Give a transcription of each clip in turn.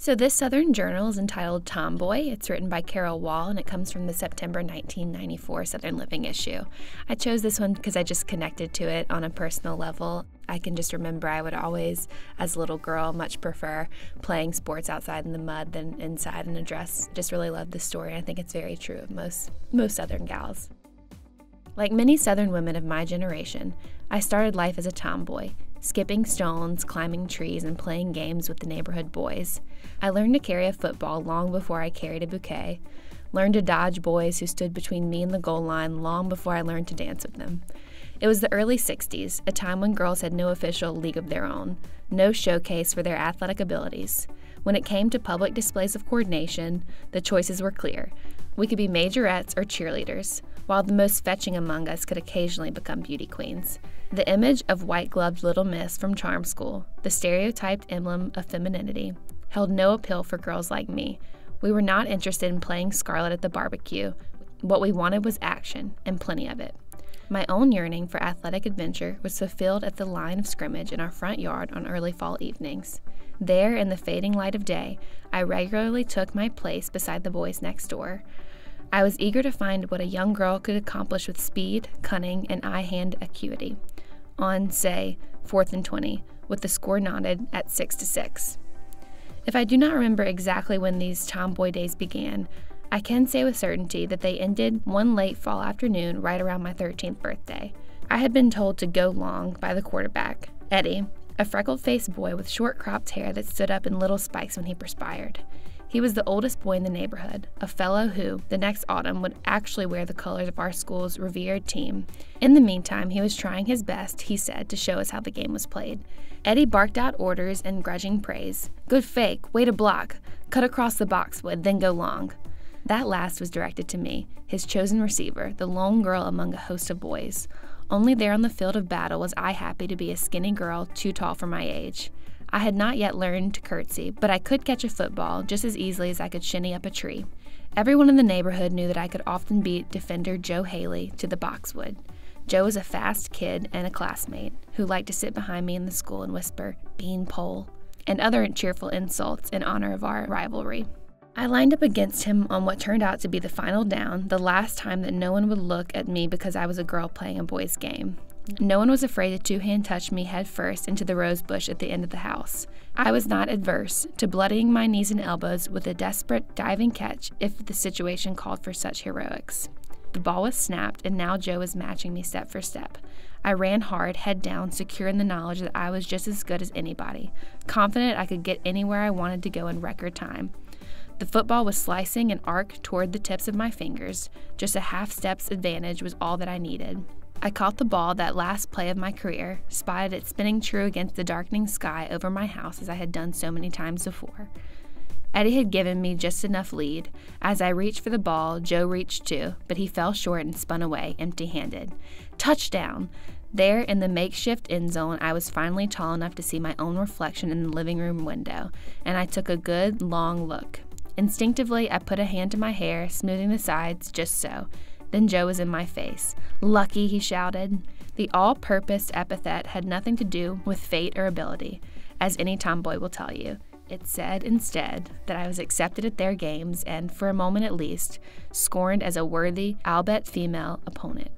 So this Southern journal is entitled Tomboy. It's written by Carol Wall, and it comes from the September 1994 Southern Living issue. I chose this one because I just connected to it on a personal level. I can just remember I would always, as a little girl, much prefer playing sports outside in the mud than inside in a dress. Just really love the story. I think it's very true of most Southern gals. Like many Southern women of my generation, I started life as a tomboy, skipping stones, climbing trees, and playing games with the neighborhood boys. I learned to carry a football long before I carried a bouquet, learned to dodge boys who stood between me and the goal line long before I learned to dance with them. It was the early 60s, a time when girls had no official league of their own, no showcase for their athletic abilities. When it came to public displays of coordination, the choices were clear. We could be majorettes or cheerleaders, while the most fetching among us could occasionally become beauty queens. The image of white-gloved Little Miss from charm school, the stereotyped emblem of femininity, held no appeal for girls like me. We were not interested in playing Scarlet at the barbecue. What we wanted was action, and plenty of it. My own yearning for athletic adventure was fulfilled at the line of scrimmage in our front yard on early fall evenings. There, in the fading light of day, I regularly took my place beside the boys next door. I was eager to find what a young girl could accomplish with speed, cunning, and eye-hand acuity on, say, 4th and 20, with the score knotted at 6-6. If I do not remember exactly when these tomboy days began, I can say with certainty that they ended one late fall afternoon right around my 13th birthday. I had been told to go long by the quarterback, Eddie, a freckled-faced boy with short cropped hair that stood up in little spikes when he perspired. He was the oldest boy in the neighborhood, a fellow who, the next autumn, would actually wear the colors of our school's revered team. In the meantime, he was trying his best, he said, to show us how the game was played. Eddie barked out orders and grudging praise. Good fake, way to block, cut across the boxwood, then go long. That last was directed to me, his chosen receiver, the lone girl among a host of boys. Only there on the field of battle was I happy to be a skinny girl too tall for my age. I had not yet learned to curtsy, but I could catch a football just as easily as I could shinny up a tree. Everyone in the neighborhood knew that I could often beat defender Joe Haley to the boxwood. Joe was a fast kid and a classmate who liked to sit behind me in the school and whisper, "Beanpole," and other cheerful insults in honor of our rivalry. I lined up against him on what turned out to be the final down, the last time that no one would look at me because I was a girl playing a boys' game. No one was afraid to two-hand touch me head first into the rose bush at the end of the house. I was not adverse to bloodying my knees and elbows with a desperate diving catch if the situation called for such heroics. The ball was snapped, and now Joe was matching me step for step. I ran hard, head down, secure in the knowledge that I was just as good as anybody, confident I could get anywhere I wanted to go in record time. The football was slicing and arced toward the tips of my fingers. Just a half-step's advantage was all that I needed. I caught the ball that last play of my career, spotted it spinning true against the darkening sky over my house as I had done so many times before. Eddie had given me just enough lead. As I reached for the ball, Joe reached too, but he fell short and spun away, empty-handed. Touchdown! There in the makeshift end zone, I was finally tall enough to see my own reflection in the living room window, and I took a good, long look. Instinctively, I put a hand to my hair, smoothing the sides just so. Then Joe was in my face. "Lucky," he shouted. The all-purpose epithet had nothing to do with fate or ability, as any tomboy will tell you. It said, instead, that I was accepted at their games and, for a moment at least, scorned as a worthy, albeit female, opponent.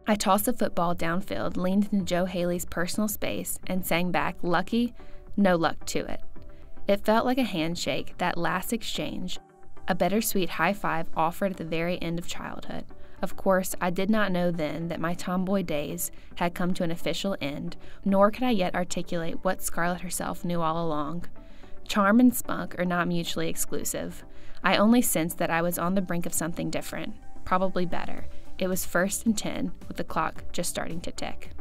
I tossed the football downfield, leaned into Joe Haley's personal space, and sang back, "Lucky? No luck to it." It felt like a handshake, that last exchange, a bittersweet high five offered at the very end of childhood. Of course, I did not know then that my tomboy days had come to an official end, nor could I yet articulate what Scarlett herself knew all along. Charm and spunk are not mutually exclusive. I only sensed that I was on the brink of something different, probably better. It was 1st and 10, with the clock just starting to tick.